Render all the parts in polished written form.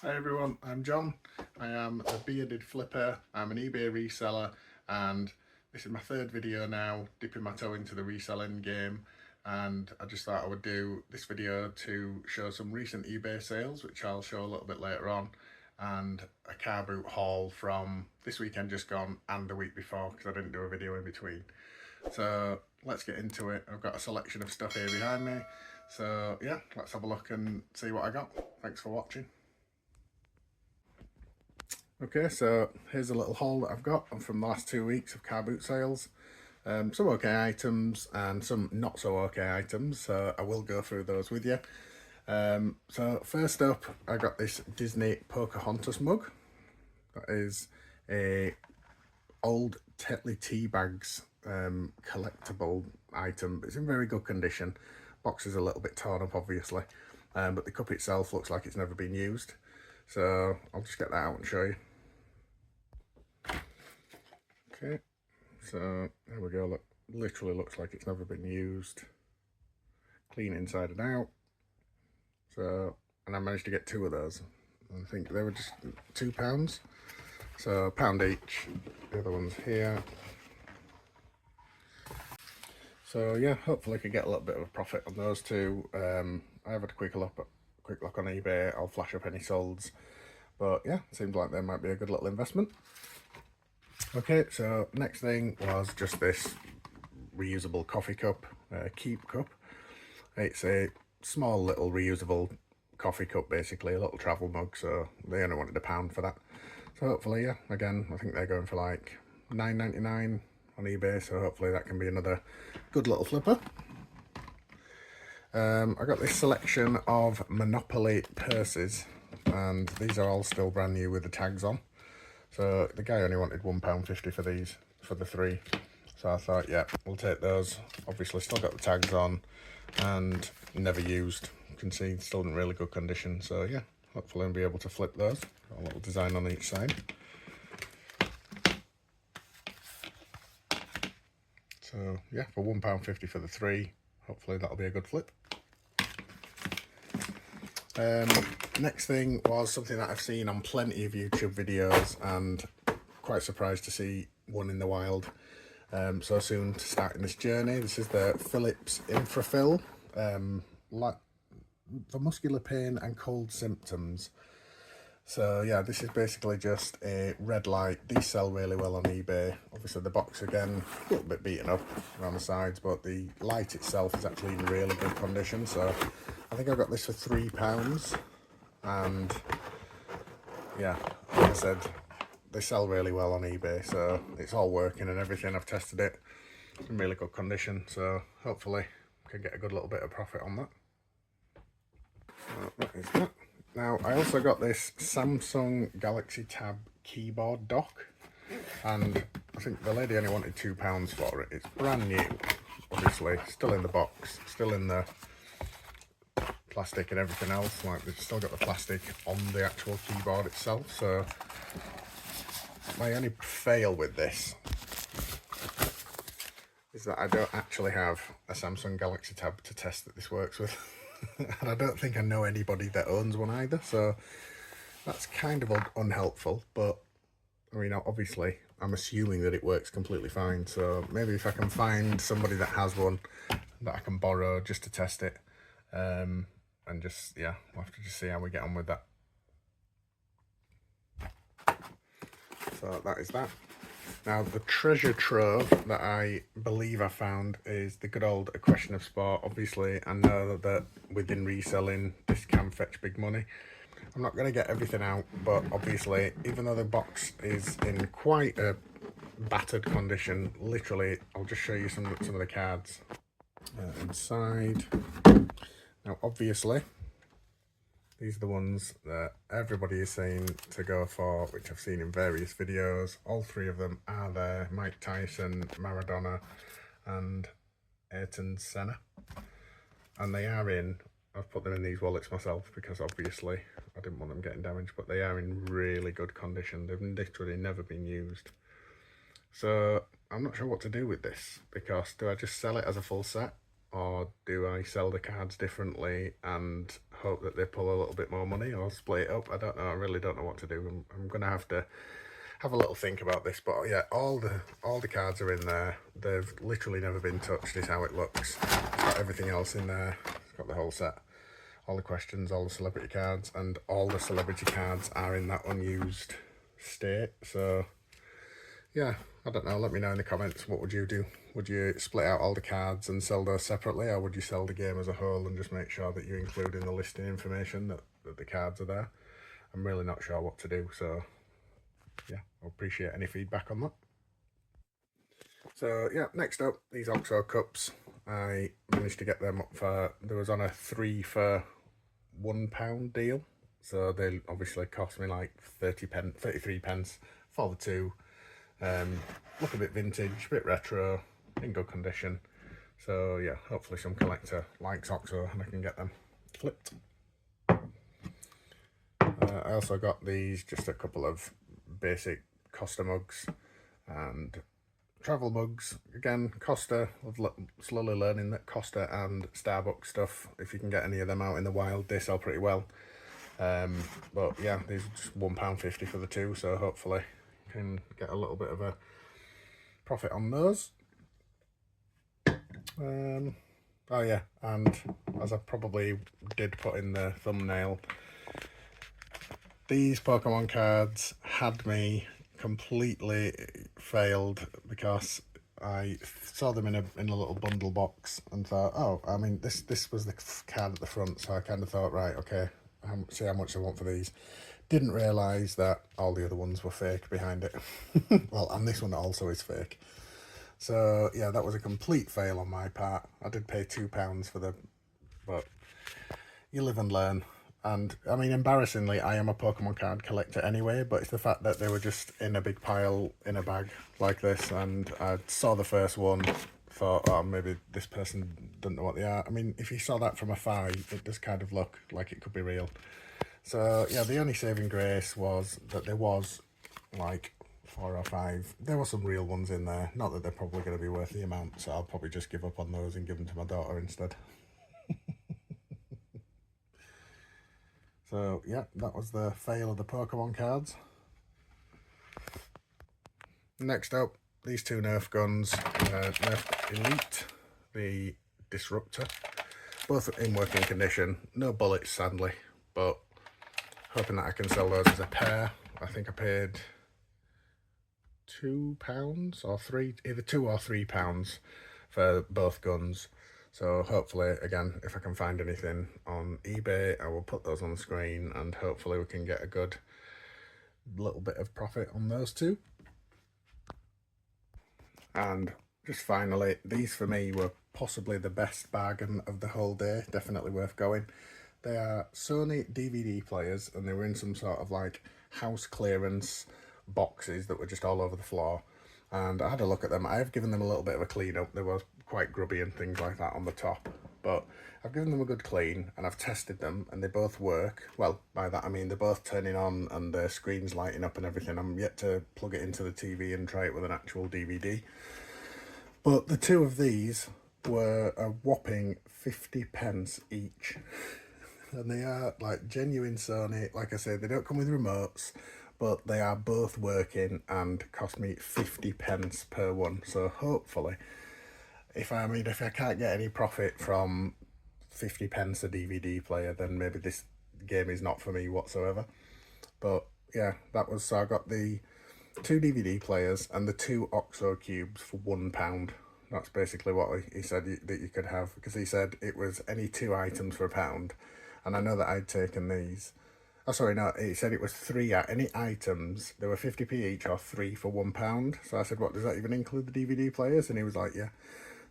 Hi everyone, I'm John. I am a bearded flipper. I'm an eBay reseller, and this is my third video now dipping my toe into the reselling game, and I just thought I would do this video to show some recent eBay sales, which I'll show a little bit later on, and a car boot haul from this weekend just gone and the week before because I didn't do a video in between. So let's get into it. I've got a selection of stuff here behind me, so yeah, let's have a look and see what I got. Thanks for watching. Okay, so here's a little haul that I've got from the last 2 weeks of car boot sales. Some okay items and some not so okay items, so I will go through those with you. So first up, I got this Disney Pocahontas mug. That is a old Tetley tea bags collectible item. It's in very good condition. Box is a little bit torn up obviously, but the cup itself looks like it's never been used. So I'll just get that out and show you. Okay, so there we go. Look, literally looks like it's never been used. Clean inside and out. So, and I managed to get 2 of those. I think they were just £2. So £1 each. The other one's here. So yeah, hopefully I can get a little bit of a profit on those 2. I have had a quick look on eBay. I'll flash up any solds. But yeah, seems like there might be a good little investment. Okay, so next thing was just this reusable coffee cup, Keep cup. It's a small little reusable coffee cup, basically, a little travel mug, so they only wanted £1 for that. So hopefully, yeah, again, I think they're going for like £9.99 on eBay, so hopefully that can be another good little flipper. I got this selection of Monopoly purses, and these are all still brand new with the tags on. So the guy only wanted £1.50 for these, for the 3. So I thought, yeah, we'll take those. Obviously still got the tags on and never used. You can see still in really good condition. So yeah, hopefully I'll be able to flip those. Got a little design on each side. So yeah, for £1.50 for the 3, hopefully that'll be a good flip. Next thing was something that I've seen on plenty of YouTube videos and quite surprised to see one in the wild so soon to starting this journey. This is the Philips Infrafill for muscular pain and cold symptoms. So yeah, this is basically just a red light. These sell really well on eBay. Obviously the box again, a little bit beaten up around the sides, but the light itself is actually in really good condition. So I think I got this for £3, and yeah, like I said, they sell really well on eBay, so it's all working and everything. I've tested it, it's in really good condition, so hopefully I can get a good little bit of profit on that. So that is that. Now, I also got this Samsung Galaxy Tab keyboard dock, and I think the lady only wanted £2 for it. It's brand new, obviously, still in the box, still in the plastic and everything else. Like, they've still got the plastic on the actual keyboard itself. So my only fail with this is that I don't actually have a Samsung Galaxy Tab to test that this works with. And I don't think I know anybody that owns one either, so that's kind of unhelpful. But I mean, obviously I'm assuming that it works completely fine, so maybe if I can find somebody that has one that I can borrow just to test it, and just, yeah, we'll have to just see how we get on with that. So that is that. Now, the treasure trove that I believe I found is the good old A Question of Sport. Obviously, I know that within reselling, this can fetch big money. I'm not going to get everything out, but obviously, even though the box is in quite a battered condition, literally, I'll just show you some of the cards inside. Now, obviously, these are the ones that everybody is saying to go for, which I've seen in various videos. All 3 of them are there: Mike Tyson, Maradona, and Ayrton Senna. And they are in, I've put them in these wallets myself because obviously I didn't want them getting damaged, but they are in really good condition. They've literally never been used. So I'm not sure what to do with this, because do I just sell it as a full set, or do I sell the cards differently and hope that they pull a little bit more money or split it up. I don't know. I really don't know what to do. I'm gonna have to have a little think about this. But yeah, all the cards are in there. They've literally never been touched. Is how it looks. It's got everything else in there. It's got the whole set, all the questions, all the celebrity cards, and all the celebrity cards are in that unused state. So yeah, I don't know. Let me know in the comments. What would you do? Would you split out all the cards and sell those separately, or would you sell the game as a whole and just make sure that you include in the listing information that the cards are there? I'm really not sure what to do, so yeah, I'll appreciate any feedback on that. So yeah, next up, these OXO cups. I managed to get them up for, there was on a 3 for £1 deal. So they obviously cost me like 33 pence for the two. Look a bit vintage, a bit retro, in good condition. So yeah, hopefully some collector likes OXO and I can get them flipped. I also got these, just a couple of basic Costa mugs and travel mugs. Again, Costa, I've slowly learning that Costa and Starbucks stuff, if you can get any of them out in the wild, they sell pretty well. But yeah, these are just £1.50 for the two, so hopefully can get a little bit of a profit on those. Oh yeah, and as I probably did put in the thumbnail, these Pokemon cards had me completely failed because I saw them in a little bundle box and thought, oh, I mean, this was the card at the front, so I kind of thought, right, okay, see how much I want for these. Didn't realise that all the other ones were fake behind it. Well, and this one also is fake. So yeah, that was a complete fail on my part. I did pay £2 for them, but you live and learn. And I mean, embarrassingly, I am a Pokemon card collector anyway, but it's the fact that they were just in a big pile in a bag like this, and I saw the first one, thought, oh, maybe this person doesn't know what they are. I mean, if you saw that from afar, it does kind of look like it could be real. So yeah, the only saving grace was that there was like 4 or 5. There were some real ones in there. Not that they're probably going to be worth the amount, so I'll probably just give up on those and give them to my daughter instead. So yeah, that was the fail of the Pokemon cards. Next up, these two Nerf guns, Nerf Elite, the Disruptor, both in working condition. No bullets, sadly, but hoping that I can sell those as a pair. I think I paid £2 or £3, either £2 or £3 for both guns. So hopefully, again, if I can find anything on eBay, I will put those on the screen and hopefully we can get a good little bit of profit on those two. And just finally, these for me were possibly the best bargain of the whole day, definitely worth going. They are Sony DVD players, and they were in some sort of like house clearance boxes that were just all over the floor. And I had a look at them. I have given them a little bit of a clean up. They were quite grubby and things like that on the top, but I've given them a good clean and I've tested them and they both work. Well, by that I mean they're both turning on and the screen's lighting up and everything. I'm yet to plug it into the TV and try it with an actual DVD. But the two of these were a whopping 50 pence each. And they are like genuine Sony. Like I said, they don't come with remotes, but they are both working and cost me 50 pence per one. So hopefully, if I can't get any profit from 50 pence a DVD player, then maybe this game is not for me whatsoever. But yeah, that was, so I got the 2 DVD players and the 2 OXO cubes for £1. That's basically what he said that you could have, because he said it was any 2 items for £1. And I know that I'd taken these. Oh, sorry, no, he said it was 3 any items. They were 50p each or 3 for £1. So I said, what, does that even include the DVD players? And he was like, yeah.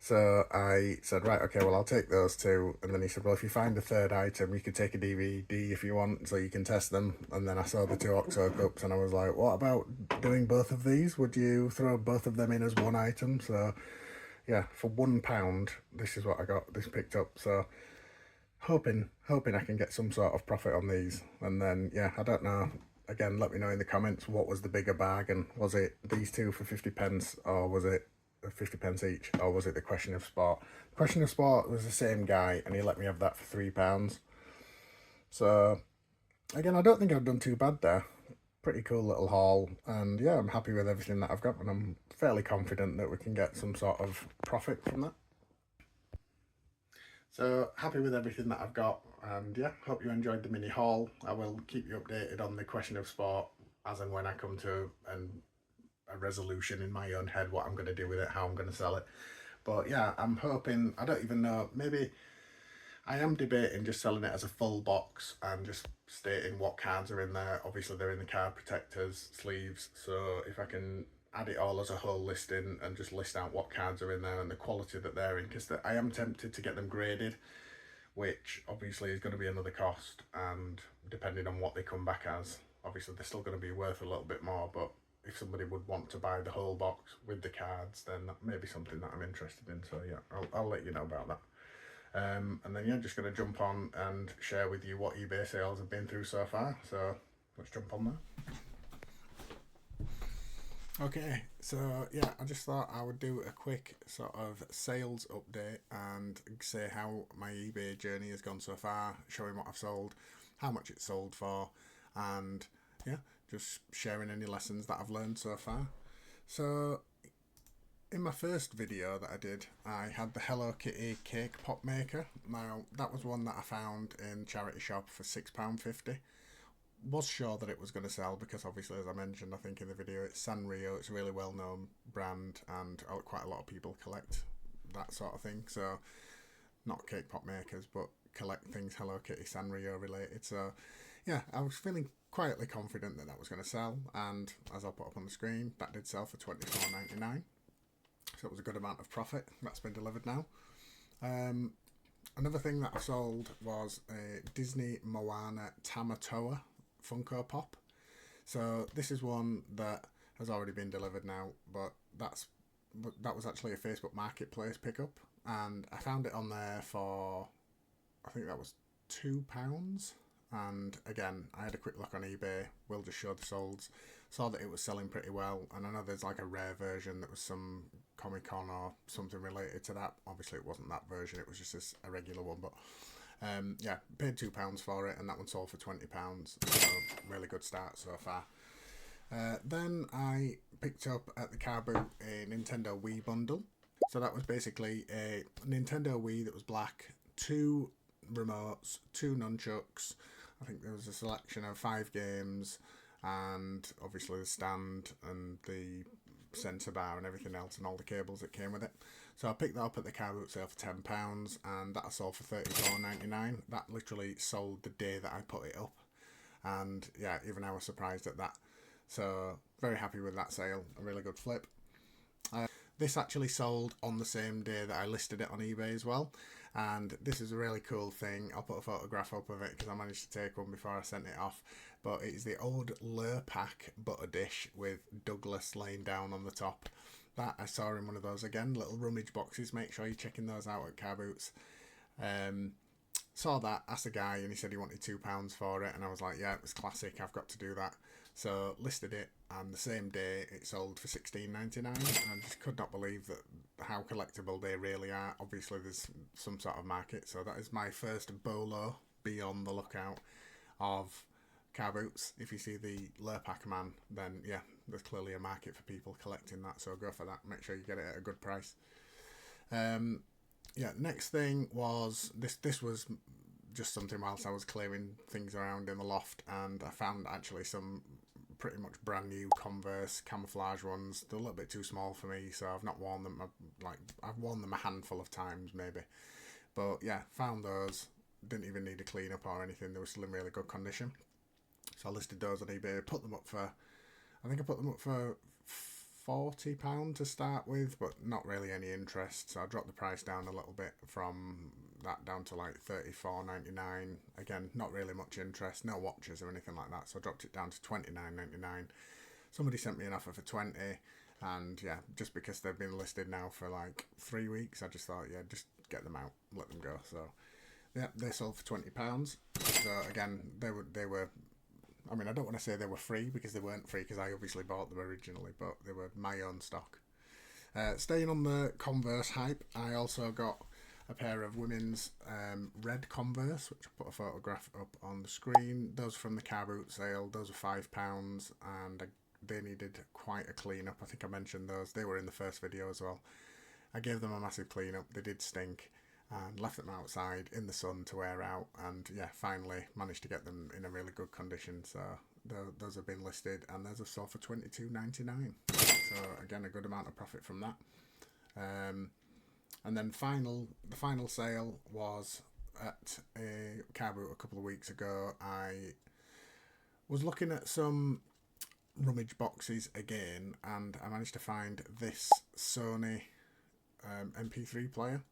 So I said, right, okay, well, I'll take those 2. And then he said, well, if you find a 3rd item, you could take a DVD if you want, so you can test them. And then I saw the 2 OXO cups and I was like, what about doing both of these? Would you throw both of them in as one item? So yeah, for £1, this is what I got this picked up. So hoping I can get some sort of profit on these. And then yeah, I don't know, again, let me know in the comments what was the bigger bargain. Was it these 2 for 50 pence, or was it 50 pence each, or was it the Question of Sport? The Question of Sport was the same guy and he let me have that for £3. So again, I don't think I've done too bad there. Pretty cool little haul, and yeah, I'm happy with everything that I've got, and I'm fairly confident that we can get some sort of profit from that. So happy with everything that I've got, and yeah, hope you enjoyed the mini haul. I will keep you updated on the question of sport as and when I come to a resolution in my own head what I'm going to do with it, how I'm going to sell it. But yeah, I'm hoping, I don't even know, maybe I am debating just selling it as a full box and just stating what cards are in there. Obviously, they're in the card protectors, sleeves. So if I can add it all as a whole listing and just list out what cards are in there and the quality that they're in, because I am tempted to get them graded, which obviously is going to be another cost. And depending on what they come back as, obviously they're still going to be worth a little bit more. But if somebody would want to buy the whole box with the cards, then that may be something that I'm interested in. So yeah, I'll let you know about that. And then yeah, just going to jump on and share with you what eBay sales have been through so far. So let's jump on there. Okay, so yeah, I just thought I would do a quick sort of sales update and say how my eBay journey has gone so far, showing what I've sold, how much it's sold for, and yeah, just sharing any lessons that I've learned so far. So in my first video that I did, I had the Hello Kitty cake pop maker. Now, that was one that I found in charity shop for £6.50. Was sure that it was going to sell because obviously, as I mentioned, I think in the video, it's Sanrio. It's a really well-known brand and quite a lot of people collect that sort of thing. So, not cake pop makers, but collect things Hello Kitty Sanrio related. So, yeah, I was feeling quietly confident that that was going to sell. And as I'll put up on the screen, that did sell for £24.99. So it was a good amount of profit that's been delivered now. Another thing that I sold was a Disney Moana Tamatoa Funko Pop. So this is one that has already been delivered now, but that was actually a Facebook Marketplace pickup, and I found it on there for, I think that was £2. And again, I had a quick look on eBay. We'll just show the solds. Saw that it was selling pretty well, and I know there's like a rare version that was some Comic Con or something related to that. Obviously, it wasn't that version; it was just a regular one. But yeah, paid £2 for it, and that one sold for £20. So really good start so far. Then I picked up at the car boot a Nintendo Wii bundle. So that was basically a Nintendo Wii that was black, 2 remotes, 2 nunchucks. I think there was a selection of 5 games, and obviously the stand and the sensor bar and everything else and all the cables that came with it. So I picked that up at the car boot sale for £10, and that sold for £34.99. That literally sold the day that I put it up, and yeah, even I was surprised at that. So very happy with that sale, a really good flip. This actually sold on the same day that I listed it on eBay as well, and this is a really cool thing. I'll put a photograph up of it because I managed to take one before I sent it off, but it's the old Lurpak butter dish with Douglas laying down on the top. That I saw in one of those, again, little rummage boxes. Make sure you're checking those out at car boots. Saw that, asked the guy, and he said he wanted £2 for it, and I was like, yeah, it was classic, I've got to do that. So listed it, and the same day it sold for £16.99, and I just could not believe that how collectible they really are. Obviously there's some sort of market, so that is my first bolo. Be on the lookout of car boots. If you see the Lurpak man, then yeah, there's clearly a market for people collecting that, so go for that. Make sure you get it at a good price. Yeah, next thing was this was just something whilst I was clearing things around in the loft, and I found actually some pretty much brand new Converse camouflage ones. They're a little bit too small for me, so I've not worn them. I've worn them a handful of times maybe, but yeah, found those. Didn't even need a clean up or anything. They were still in really good condition. So I listed those on eBay. Put them up for, I think I put them up for £40 to start with, but not really any interest. So I dropped the price down a little bit from that down to like $34.99. Again, not really much interest, no watches or anything like that. So I dropped it down to $29.99. Somebody sent me an offer for $20, and yeah, just because they've been listed now for like 3 weeks, I just thought, yeah, just get them out, let them go. So yeah, they sold for £20. So again, they were. I mean, I don't want to say they were free because they weren't free because I obviously bought them originally, but they were my own stock. Staying on the Converse hype, I also got a pair of women's red Converse, which I put a photograph up on the screen. Those from the car boot sale. Those were £5, and they needed quite a clean up. I think I mentioned those. They were in the first video as well. I gave them a massive clean up. They did stink, and left them outside in the sun to wear out, and yeah, finally managed to get them in a really good condition. So those have been listed, and those have sold for £22.99. So again, a good amount of profit from that. And then the final sale was at a car boot a couple of weeks ago. I was looking at some rummage boxes again, and I managed to find this Sony MP3 player.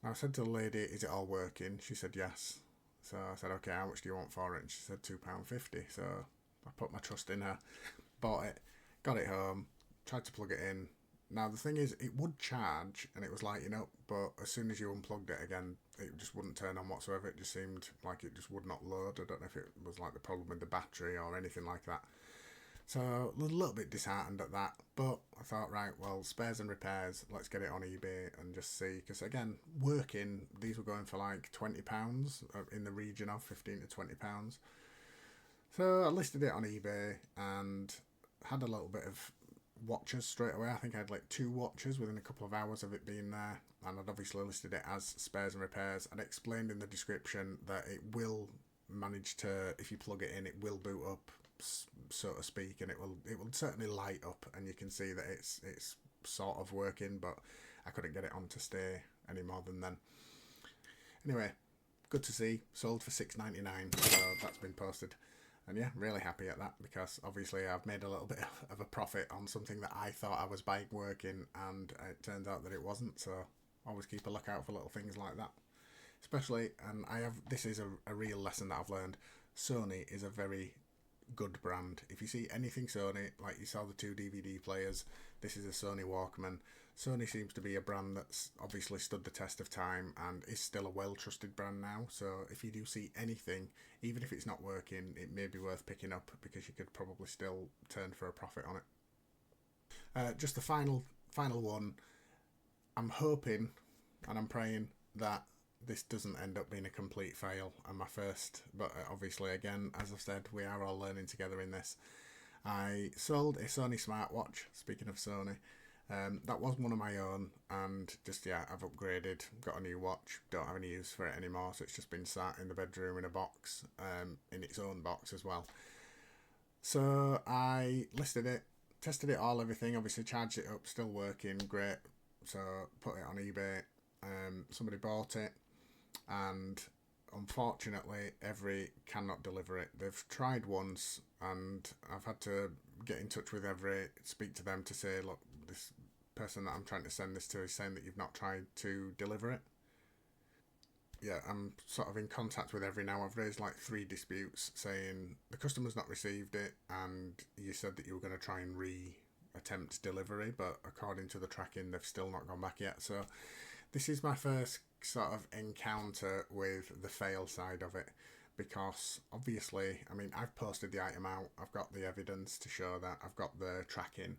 And I said to the lady, "Is it all working?" She said yes. So I said, "Okay, how much do you want for it?" And she said £2.50. So I put my trust in her, bought it, got it home, tried to plug it in. Now the thing is, it would charge and it was lighting up, but as soon as you unplugged it again, it just wouldn't turn on whatsoever. It just seemed like it just would not load. I don't know if it was like the problem with the battery or anything like that. So I was a little bit disheartened at that, but I thought, right, well, spares and repairs, let's get it on eBay and just see. Because again, working, these were going for like £20, in the region of £15 to £20. So I listed it on eBay and had a little bit of watches straight away. I think I had like 2 watches within a couple of hours of it being there, and I'd obviously listed it as spares and repairs. I'd explained in the description that it will manage to, if you plug it in, it will boot up, so to speak, and it will certainly light up, and you can see that it's sort of working, but I couldn't get it on to stay any more than then. Anyway, good to see, sold for £6.99, so that's been posted. And yeah, really happy at that, because obviously I've made a little bit of a profit on something that I thought I was buying working, and it turns out that it wasn't. So always keep a lookout for little things like that. Especially, and this is a real lesson that I've learned. Sony is a very good brand. If you see anything Sony, like you saw the 2 DVD players, this is a Sony Walkman. Sony seems to be a brand that's obviously stood the test of time and is still a well-trusted brand now. So if you do see anything, even if it's not working, it may be worth picking up, because you could probably still turn for a profit on it. Just the final one. I'm hoping and I'm praying that this doesn't end up being a complete fail and my first, but obviously, again, as I've said, we are all learning together in this. I sold a Sony smartwatch, speaking of Sony. That was one of my own, and just, yeah, I've upgraded, got a new watch, don't have any use for it anymore, so it's just been sat in the bedroom in a box, in its own box as well. So I listed it, tested it all, everything, obviously charged it up, still working, great. So put it on eBay, somebody bought it, and unfortunately Every cannot deliver it. They've tried once, and I've had to get in touch with Every, speak to them to say, look, this person that I'm trying to send this to is saying that you've not tried to deliver it. Yeah, I'm sort of in contact with Every now. I've raised like 3 disputes saying the customer's not received it, and you said that you were going to try and attempt delivery, but according to the tracking, they've still not gone back yet. So this is my first sort of encounter with the fail side of it, because obviously, I mean, I've posted the item out, I've got the evidence to show that, I've got the tracking.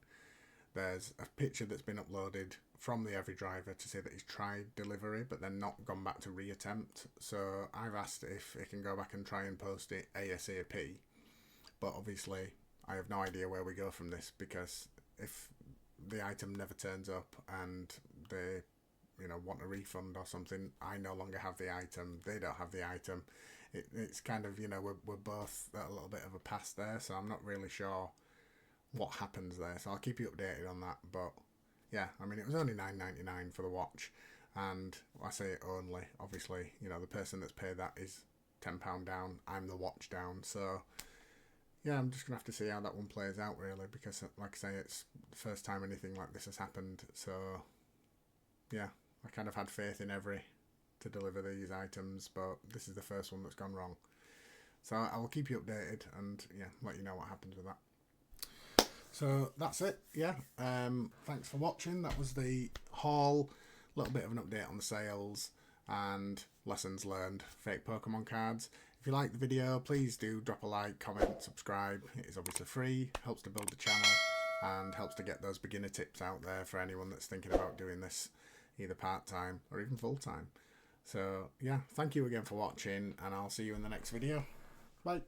There's a picture that's been uploaded from the Every driver to say that he's tried delivery but then not gone back to reattempt. So I've asked if he can go back and try and post it ASAP, but obviously I have no idea where we go from this, because if the item never turns up and they, want a refund or something, I no longer have the item, they don't have the item. It's kind of, we're both at a little bit of a pass there, so I'm not really sure what happens there. So I'll keep you updated on that. But yeah, I mean, it was only £9.99 for the watch, and I say it only, obviously, the person that's paid that is £10 down, I'm the watch down. So yeah, I'm just going to have to see how that one plays out, really, because like I say, it's the first time anything like this has happened. So yeah, I kind of had faith in Every to deliver these items, but this is the first one that's gone wrong. So I will keep you updated and, yeah, let you know what happens with that. So that's it, yeah. Thanks for watching. That was the haul, a little bit of an update on the sales and lessons learned, fake Pokemon cards. If you like the video, please do drop a like, comment, subscribe. It is obviously free, helps to build the channel, and helps to get those beginner tips out there for anyone that's thinking about doing this either part-time or even full-time. So yeah, thank you again for watching, and I'll see you in the next video. Bye.